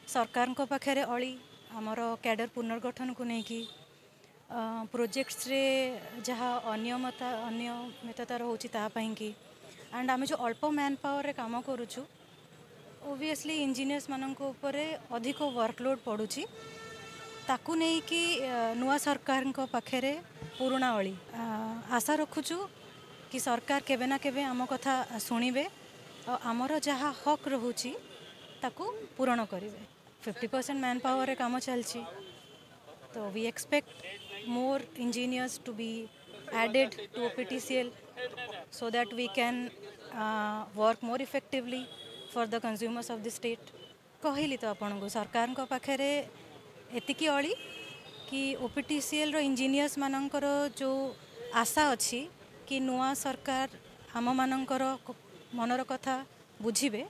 सरकार को पाखे अली आमर कैडर पुनर्गठन को लेकिन प्रोजेक्ट्स रे जहाँ अनियमितता रोचे कि एंड आम जो अल्प मैन पावर रे काम करुचु ओबियसली इंजीनियर्स मानक ऊपर अधिक वर्कलोड पड़ुची ताकू नहीं कि नुआ सरकार पाखे पुराणा अली आशा रखुचु कि सरकार केबे ना केबे आम कथा शुणिबे आमर जहाँ हक रोची ताकू पूरण करेंगे 50% मैन पावर रे काम चलची तो we expect more engineers to be added to OPTCL so that we can work more effectively for the consumers of the state. कहली तो आपन को सरकार को पाखे एतिकी अली कि OPTCL रो इंजीनियर्स मानकर जो आशा अच्छी कि नुआ सरकार आम मानकर मनर कथा बुझिबे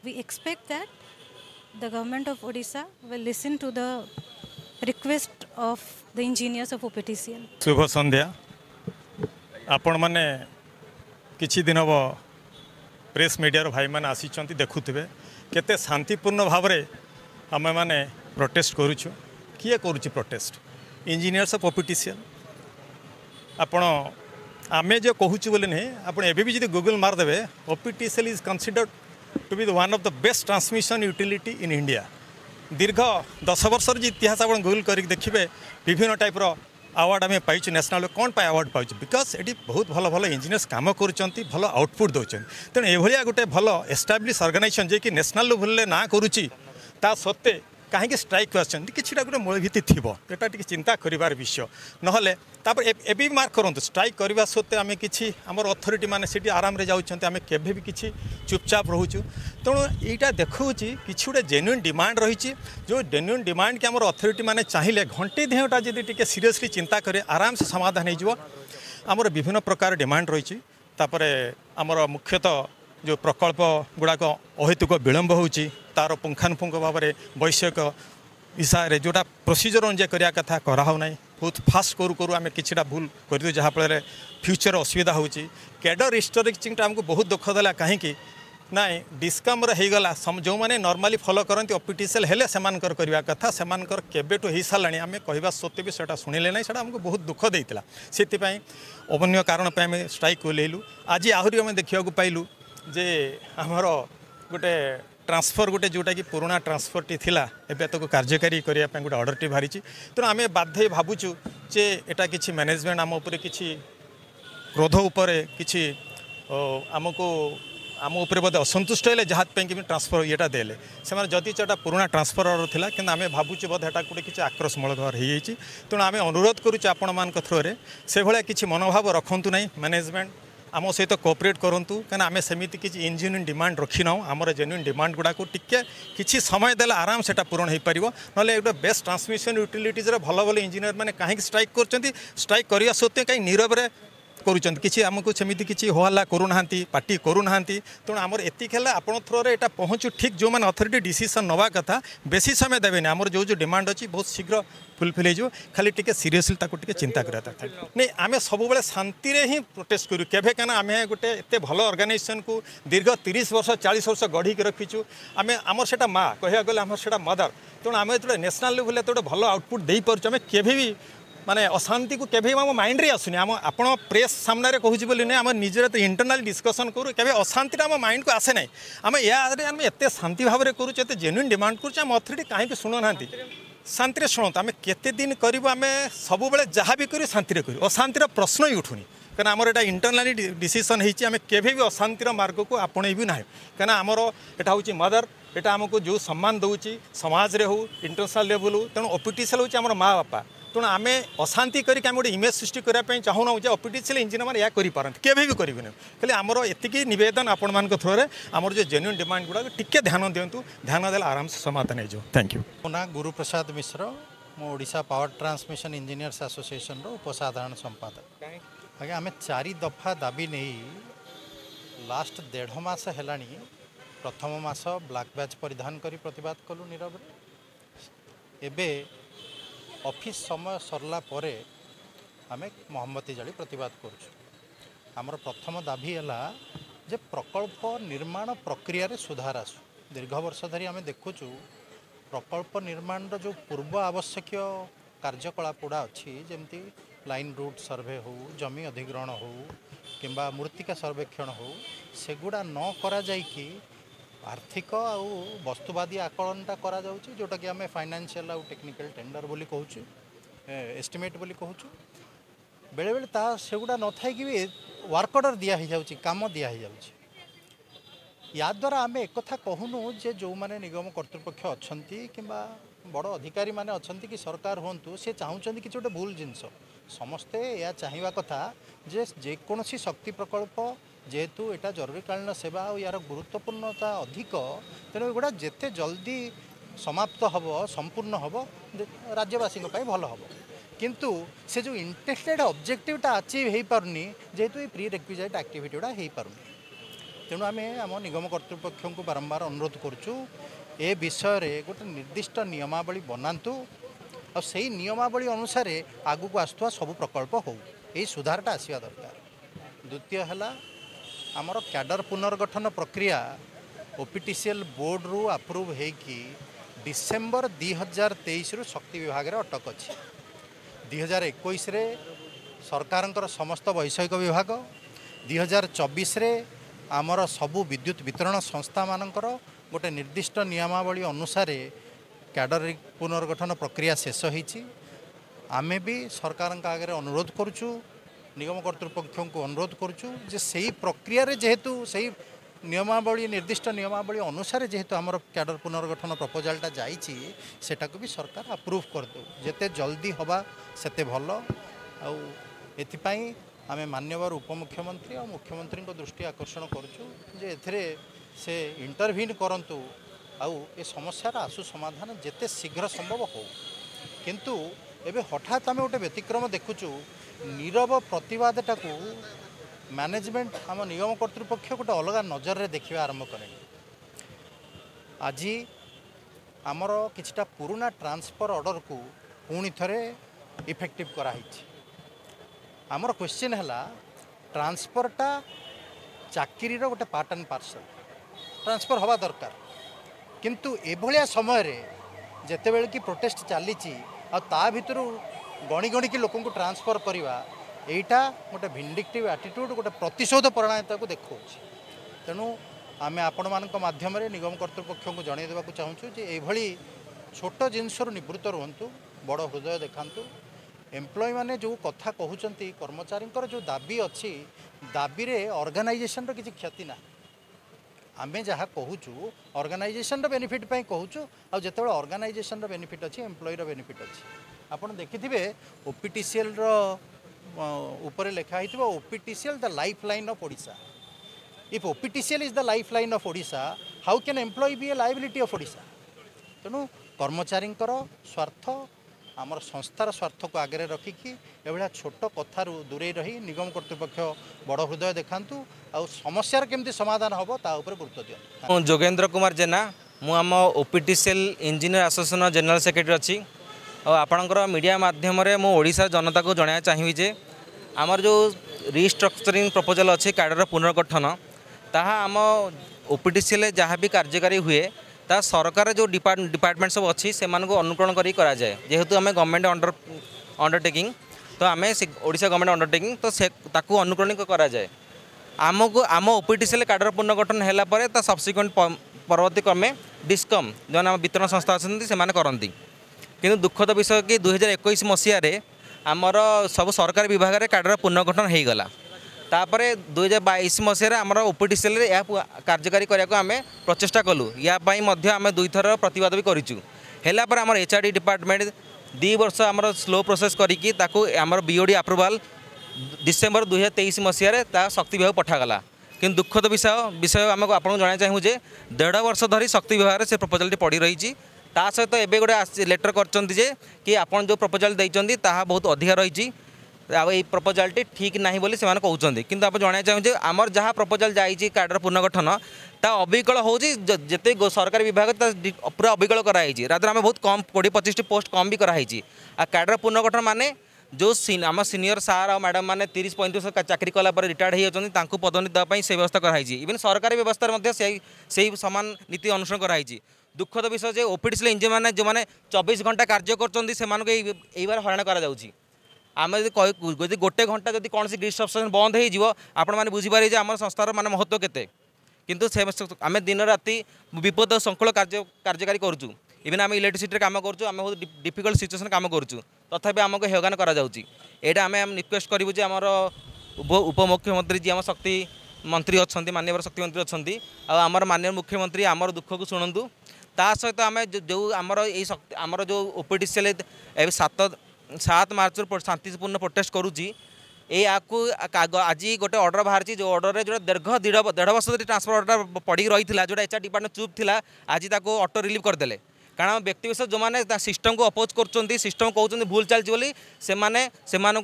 we expect that the government of Odisha will listen to the request of the engineers of OPTCL. शुभ संध्या आपण माने किछि दिन हबो प्रेस मीडिया भाई मैंने आसी देखुवे केते शांतिपूर्ण भाव में आम मैंने प्रोटेस्ट करुचु किए करुच्ची प्रोटेस्ट इंजीनियर्स ऑफ OPTCL आपण आमे जो कहूँ बोले नहीं आप भी जो गूगल मारदेवे OPTCL is considered to be one of the best transmission utility in India दीर्घ 10 वर्षर जो इतिहास आप गूगल कर देखिए विभिन्न टाइप्र अवार्ड आम पाइचु नेशनल कौन पाई अवार्ड पाइचु बिकज ये बहुत भल भल इंजीनियर्स कम कर भल आउटपुट दौरान तेणु ये गोटे भल एस्टाब्लीश ऑर्गेनाइजेशन जे कि नेशनल लेवल ना करुच्ची ता सत्ते कहीं स्ट्राइक कि गोटे मूलभित्ति थी यहाँ टी चिंता कर विषय ना एबी मार्क करूँ स्ट्राइक करने सत्ते आम कि आमर अथॉरिटी मैंने सीटी आराम से जाऊँच आम केभी भी किसी चुपचाप रोचु तेणु यहाँ देखा कि गोटे जेन्युइन डिमांड रही जो जेन्युइन डिमांड कि आमर अथॉरिटी मैंने चाहिए घंटे 2 घंटा जब टी सीरियसली चिंता करे आराम से समाधान होमर विभिन्न प्रकार डिमांड रही आमर मुख्यतः जो प्रकल्प गुड़ाक अहेतुक विलंब होची तार पुंखानुपुंख भाव में वैषयिक विषय जोटा प्रोसीजर अनुसार करने कथा कराऊ ना बहुत फास्ट करू करू आम कि भूल कर जहाँफल फ्यूचर असुविधा होची कैडर रिस्टोरेटिंग आमको बहुत दुख देला कहीं ना डिस्कम होगला जो मैंने नॉर्मली फॉलो करती OPTCL हेले सेमानकर करवा कथा सेमानकर केबेठु हो सारा आम कहवा सत्ते भी सेटा शुणिले ना सेटा हमको बहुत दुख देता से अवन्य कारण आम स्ट्राइक ओल्लू आज आहरी आम देखा पाइलु जे आमर गोटे ट्रांसफर गोटे जोटा कि पुराना ट्रांसफर टी थिला एबे तो कार्यकारी करने गोटे ऑर्डर टी बाहरी तेणु आम बाध्य भावुचु जे एटा किछि मैनेजमेंट आम उपरे किछि क्रोध उपरे किछि आमको आम उपर बोधे असंतुष्ट है जहाँ कि ट्रांसफर येटा देले से जदि चटा पुराना ट्रांसफर ऑर्डर थिला कि आम भावुचे बोधे एटा गोटे किछि आक्रोशमूलक हो तेणु आम अनुरोध करुचे आपण मान थ्रोरे से भाया किछि मनोभाव रखंतु नहीं मैनेजमेंट आम सहित कोऑपरेट करूँ कहीं आम सेमती किसी इंजीनियरिंग डिमांड रखी ना आमर जेन्युइन डिमांड गुड़ा को टिके किसी समय देला आराम से पूरण हो पार ना गोटे बेस्ट ट्रांसमिशन यूटिलिटीज भल भल इंजीनियर मैंने कहीं स्ट्राइक कर स्ट्राइक करने सत्वे कहीं नीरव करुँच कि आमको सेमती किसी होहल्ला करूना पार्टी करूना तेणु आमर एतिक है आपण थ्रोरे यहाँ पहुँचु ठीक जो मैंने अथॉरिटी डिसीजन नवा कथा बेसी समय देवेनि आमर जो जो डिमांड अच्छी बहुत शीघ्र फुलफिल हो खाली टी सीरीयसली टी चिंता करा नहीं आम सब शांति ही प्रोटेस्ट करूँ केवे क्या आम गोटे एत भल ऑर्गेनाइजेशन को दीर्घ 30 वर्ष 40 वर्ष गढ़ी रखीचु आम आमर से माँ कह गले आमर से मदर तेणु आम जो नेशनल लेवल गोटे भल आउटपुट दे पार्छ आम केभी भी माने अशांति को केभी आम माइंड रे आसुनी आम आपण प्रेस सामने कहूँ बोली नहीं आम निजे तो इंटरनाल डिस्कसन करूँ केवे अशांति आम माइंड को आसे ना आम याद एत शांति भाव में करूँ एत जेन्युइन डिमांड करूँ अथॉरिटी कहीं शुणुना शांति शुणु आम केते दिन करूँ आम सब जहाँ भी करूँ शांति करूँ अशांतिर प्रश्न ही उठुनी कहीं आमर यहाँ इंटरनाली डिसीजन होती आम केभी भी अशांतिर मार्ग को आपणे भी ना कहीं आमर यहाँ हूँ मदर यहाँ आमको जो सम्मान दूसरी समाज रे हो इंटरनेशनल लेवल हो तेणु OPTCL हूँ आम माँ बापा तेणु आम अशांति करके गोटे इमेज सृष्टि करने चाहूना जे OPTCL इंजीनियर मैंने या करें केवे भी करेंगे खाली आमर एतिकी निवेदन आपण मान थ्रोरे आमर जो जेन्युइन डिमांड गुड़ा टिके ध्यान दिंतु ध्यान देला आराम से समाधान हो थैंक यू मो ना गुरुप्रसाद मिश्र मो Odisha power transmission engineers association रो उपसाधारण संपादक आगे आम 4 दफा दाबी नहीं लास्ट 1.5 मास है प्रथम मास ब्लैक बैच परिधान करी प्रतिवाद कलु नीरव एबे ऑफिस समय सरला परे आमे मोहम्मती जाली प्रतिवाद करुछु आमर प्रथम दाबी है जे प्रकल्प निर्माण प्रक्रिया रे सुधार आसु दीर्घ वर्ष धरी आमे देखुछु प्रकल्प निर्माण जो पूर्व आवश्यक कार्यकलाप गुड़ा अच्छी जमती लाइन रूट सर्वे हो जमी अधिग्रहण हो किंबा मृत्तिका सर्वेक्षण हो सेगुड़ा न करा जाइकी आर्थिक आउ वस्तुवादी आकलनटा करा जाउची जोटा कि आम फाइनेंशियल आउ टेक्निकल टेंडर बोली कहूँ एस्टिमेट बोली कहूँ बेले बेले ता सेगुड़ा न थाई कि वर्क ऑर्डर दिया ही जाउची काम दिया ही जाउची या द्वारा आम एक कथा कहूनु जे जो माने निगम कर्तृपक्ष अच्छी कि बड़ अधिकारी माने अच्छी कि सरकार हूँ सी चाहूँ कि गोटे भूल जिनस समस्ते या चाहिए कथा जे जेकोसी शक्ति प्रकल्प जेहेतु यहाँ जरूरीकालीन सेवा और यार गुरुत्वपूर्णता अधिक तेणु एगुड़ा जिते जल्दी समाप्त हम संपूर्ण हम राज्यवासी भल हम किंतु से जो इंटरेस्टेड ऑब्जेक्टिवटा अचीव हो पारनी जेहेतु ये प्री रिक्विजिट एक्टिविटी गुड़ा हो पारनी तेणु आम आम निगम कर्तृपक्ष को बारंबार अनुरोध करुचु ए विषय रे गोटे निर्दिष्ट नियमावली बनातु और सही नियमावली अनुसार आगू आसुवा सब प्रकल्प हो यही सुधारटा आसवा दरकार द्वितीय है आमर कैडर पुनर्गठन प्रक्रिया ओपीटीसीएल बोर्ड रु अप्रूव होगी डिसेम्बर 2023 रु शक्ति विभाग रे अटक अच्छी 2021 रे सरकार समस्त वैषयिक विभाग 2024 रे आमर सबु विद्युत वितरण संस्था मानकर गोटे निर्दिष्ट नियमावली अनुसार कैडर पुनर्गठन प्रक्रिया शेष होती आमे भी सरकार आगे अनुरोध करुचु निगम कर्तृपक्ष को अनुरोध करुचु जे सही प्रक्रिया रे जेहेतु सही नियमावली निर्दिष्ट नियमावली अनुसार जेहेतु आमर कैडर पुनर्गठन प्रपोजालटा जाइछि सेटा को भी सरकार अप्रूव कर दो जेते जल्दी हवा सेते भल आउ एथिपाई आमे मान्यवर उपमुख्यमंत्री और मुख्यमंत्री को दृष्टि आकर्षण करुचु जे एथिरे से इंटरव्यून करंतु आउ ए समस्यार आसु समाधान जेते शीघ्र संभव हो किंतु एबे हठात आमे गोटे व्यतिक्रम देखुचु नीरव प्रतिवादटा को मैनेजमेंट आम निगम कर्तृपक्ष गोटे अलग नजर रे देखा आरंभ करें आज आमर किछटा पुराना ट्रांसफर ऑर्डर को पुणी थरे इफेक्टिव कराई आमर क्वेश्चन है ट्रांसफरटा चाकरी गोटे पार्ट एंड पार्सल ट्रांसफर हवा दरकार किंतु एभलिया समय रे जेतेबेले कि प्रोटेस्ट चली ता भितर गणी गणी की लोक ट्रांसफर करवा एटा गोटे भिंडिक्टिव एटीट्यूड गोटे प्रतिशोध परायणता को देखा तेणु आम आपण मान माध्यम निगम कर्तृपक्ष को जन देवा चाहूँ जे ये छोट जिनसर निवृत्त रुहतु बड़ हृदय देखातु एम्प्लॉय मैंने जो कथा कहते कर्मचारी जो दाबी अच्छी दाबी रे ऑर्गेनाइजेशन रो किसी क्षति ना आम जहाँ कहूँ ऑर्गेनाइजेशन बेनिफिट कहूँ आ जिते ऑर्गेनाइजेशन बेनिफिट अच्छी एम्प्लॉय बेनिफिट अच्छी आपड़ देखिथे ओपीटीसीएल ऊपर लिखाई OPTCL the lifeline of Odisha if OPTCL is the lifeline of Odisha how can employ be a liability of Odisha तेणु कर्मचारी स्वार्थ आमर संस्थार स्वार्थ को आगे रखिकी एभलिया छोट कथारू दूरे रही निगम कर्तृपक्ष बड़ हृदय देखातु आ समस्यार केमती समाधान हम ताऊपर गुरुत्व दियो जोगेंद्र कुमार जेना मु आम ओपीटीसीएल इंजीनियर एसोसिएशन जनरल सेक्रेटरी अच्छी और आपणकर मीडिया माध्यम मु ओडिशा जनता को जनाया चाहिए जे आमर जो रिस्ट्रक्चरिंग प्रपोजल अच्छे कैडर पुनर्गठन ताहा आम ओपीटीसीएल जहाँ भी कार्यकारी हुए ता सरकार जो डिपार्टमेंट सब अच्छी से अनुकरण करी करा जाए जेहेतु आम गवर्नमेंट अंडरटेकिंग तो आम ओडिशा गवर्नमेंट अंडरटेकिंग तो से ताकू अनुकरण करा जाए आमको आम ओपीटीसीएल कैडर पुनर्गठन है सब्सिक्वेंट परवर्ती क्रमे डिस्कम जो आम वितरण संस्था अच्छी से करती किंतु दुखद विषय कि 2021 मसीह आमर सब सरकारी विभाग में कैडर पुनर्गठन हो गला तापर 2022 मसीह आमर ओपीटीसीएल या कार्यकारी करने आम प्रचेषा कलु यापाई आम दुईथर प्रतिवाद भी करूँ है आमर एचआरडी डिपार्टमेंट 2 वर्ष आमर स्लो प्रोसेस करी आमर बीओडी अप्रूवाल डिसेम्बर 2023 मसीह शक्ति विभाग पठागला कि दुखद विषय आम आपको जाना चाहूँ जे 1.5 वर्ष धरी शक्ति विभाग से प्रपोजाल पड़ी रही ता सहित एवं गोटे लेटर करचंती जे कि आपन जो प्रपोजाल देइचंती ताहा बहुत अधिका रही ये प्रपोजालटी ठीक नहीं बोली से कहते किंतु आप जाना चाहिए आमर जहाँ प्रपोजाल जाइए कैडर पुनर्गठन ता अविकल होते सरकारी विभाग पूरा अविकल कराई रादर आम बहुत कम 20-25 पोस्ट कम भी कराई आ कैडर पुनर्गठन माने जो आम सीनियर सार और मैडम मैंने 30-35 चाकरी कलापर रिटायर्ड होती पदोन्नति देवाई से व्यवस्था कराई इवन सरकारी व्यवस्था से सामान नीति अनुसरण कराई दुखद विषय जे ओपीडीसी इंजीनियर मैंने जो मैंने 24 घंटा कार्य कर हराण आम जब गोटे घंटा जब कौन डिस्ट्रप्शन बंद हो आपण मैंने बुझीपारे आम संस्थार मान महत्व केते किंतु आम दिन राति विपद संकुल कार्यकारी करूँ इवेन आम इलेक्ट्रिसिटी काम करूँ आम बहुत डिफिकल्ट सिचुएसन काम करूँ तथापि आमको हेगान करा आम रिक्वेस्ट करूँ जे आमर उपमुख्यमंत्री जी आम शक्ति मंत्री अच्छा माननीय शक्ति मंत्री अच्छा आमर माननीय मुख्यमंत्री आमर दुख को शुणु ता सहित आम जो आमर आमर जो ओपीडीसीएल 7 मार्च शांतिपूर्ण प्रोटेस्ट करुँची आज गोटे ऑर्डर बाहर जो ऑर्डर जो दीर्घ 1.5 वर्ष ट्रांसफर ऑर्डर पड़ी रही है जोटा एचआर डिपार्टमेंट चुप था आज ऑटो रिलीव करदे कारण व्यक्तिविशेष जो मैंने सिस्टम को अपोज कर सिस्टम कहते भूल चलती से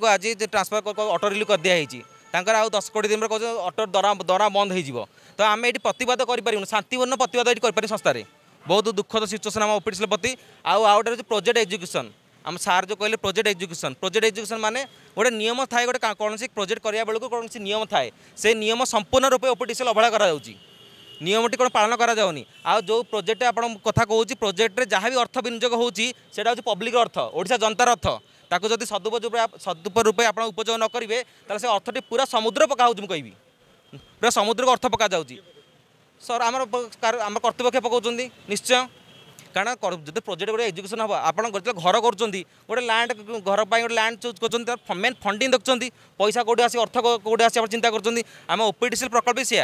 आज ट्रांसफर ऑटो रिलीव कर दिखाई तांकर आउ 10 कोटी दिन कहते ऑटो दरा बंद हो तो आम ये प्रतिवाद करूँ शांतिपूर्ण प्रतिवाद ये कर संस्थार बहुत दुखद सिचुएसन आम ओपीडीसी प्रति आउ गोटे प्रोजेक्ट एजुकेशन आम सार जो कहले प्रोजेक्ट एजुकेशन माने गोटे नियम थाए गोटे कौन प्रोजेक्ट करा बेलू कौन नियम थाए से नियम संपूर्ण रूपे ओपीडीसी अवहेला करा नियमटी कौन पालन करा जाउनी आ जो प्रोजेक्ट आपन कथा कहूँ प्रोजेक्ट जहाँ भी अर्थ विनियोग होची सेटा होची पब्लिक अर्थ ओडिशा जनतार अर्थ ताको जदि सदुपयोग रूपे आप उपयोग न करेंगे ताले से अर्थटी पूरा समुद्र पका हो कहबी पूरा समुद्र को अर्थ पका जाउची सर आम कर्तृपक्ष पकाउछन निश्चय कारण जो प्रोजेक्ट गोटे एजुकेशन हम आप घर कर गोटे लैंड घर पर गोटे लैंड चूज कर मेन फंडिंग देखते पैसा कौटे आस अर्थ कौटे आस चिंता कर आम ओपीडीसी प्रकल्प सी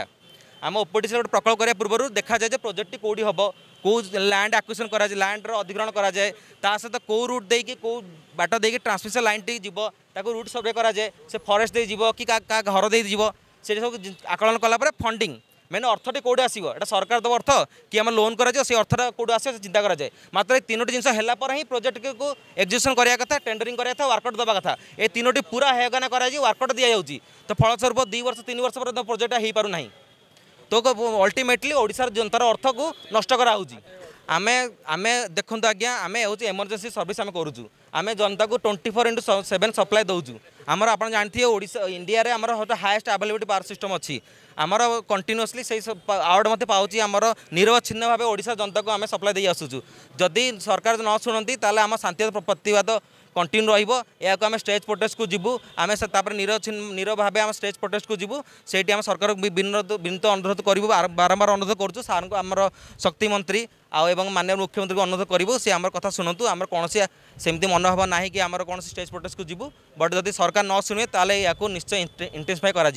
आम ओपीडीसी गोटे प्रकल्प करने पूर्व देखा जाए प्रोजेक्ट कौटी हम कौ लैंड आक्विजिशन कराए लैंड अधिग्रहण कराए सहित कौ रूट देकी कौ बाट देकी ट्रांसमिशन लाइन टी जीव ताको रूट सर्वे कराए से फरेस्ट दे जीव कि क्या घर दे जीव से सब आकलन कलापर फंडिंग मेन अर्थटी कौटे आसो ये सरकार दब अर्थ कि आम लोन कर अर्थटा कौटे आस चिंता कराए मात्र 3टी जिन है ही प्रोजेक्ट को एग्जीक्यूशन कराया कथा टेंडरिंग कराया वर्कआउट देवा कथा ये 3टी पूरा हेगाना कराई वर्कआउट दि जाऊँगी तो फलस्वरूप 2 वर्ष 3 वर्ष पर प्रोजेक्ट हो पार ना तो अल्टीमेटली ओडिशार जनतार अर्थ को नष्ट कराऊँगी आमे आमे देखु आज्ञा आमे हूँ इमरजेंसी सर्विस आम करूँ आम जनता को 24/7 सप्लाई दौचु आमर आप जानते हैं ओडिशा इंडिया रे आमर हाएस्ट अवेलेबिलिटी पावर सिस्टम अच्छी आमर कंटिन्यूअसली से आवार्ड मत पाँच आमर निरवच्छिन्न भाव ओडिशा जनता को आम सप्लाई दे आसुचु जदि सरकार न शुणती ताले आम शांति प्रतिवाद कंटिन्यू रहिबो या को आम स्टेज प्रोटेस्ट को जीवु आम से निरव भाव आम स्टेज प्रोटेस्ट को जीवु सेठी आम सरकार विनीत अनुरोध करूँ बारंबार अनुरोध करूँ सार को आमर शक्ति मंत्री आउ माननीय मुख्यमंत्री को अनुरोध करूँ सी आम कथा शुणु आम कौन सेमती मनोभाव ना कि आम कौन स्टेज प्रोटेस्ट को जीवु बट जदि सरकार न शुणे ताले या निश्चय इंटेंसिफाई करा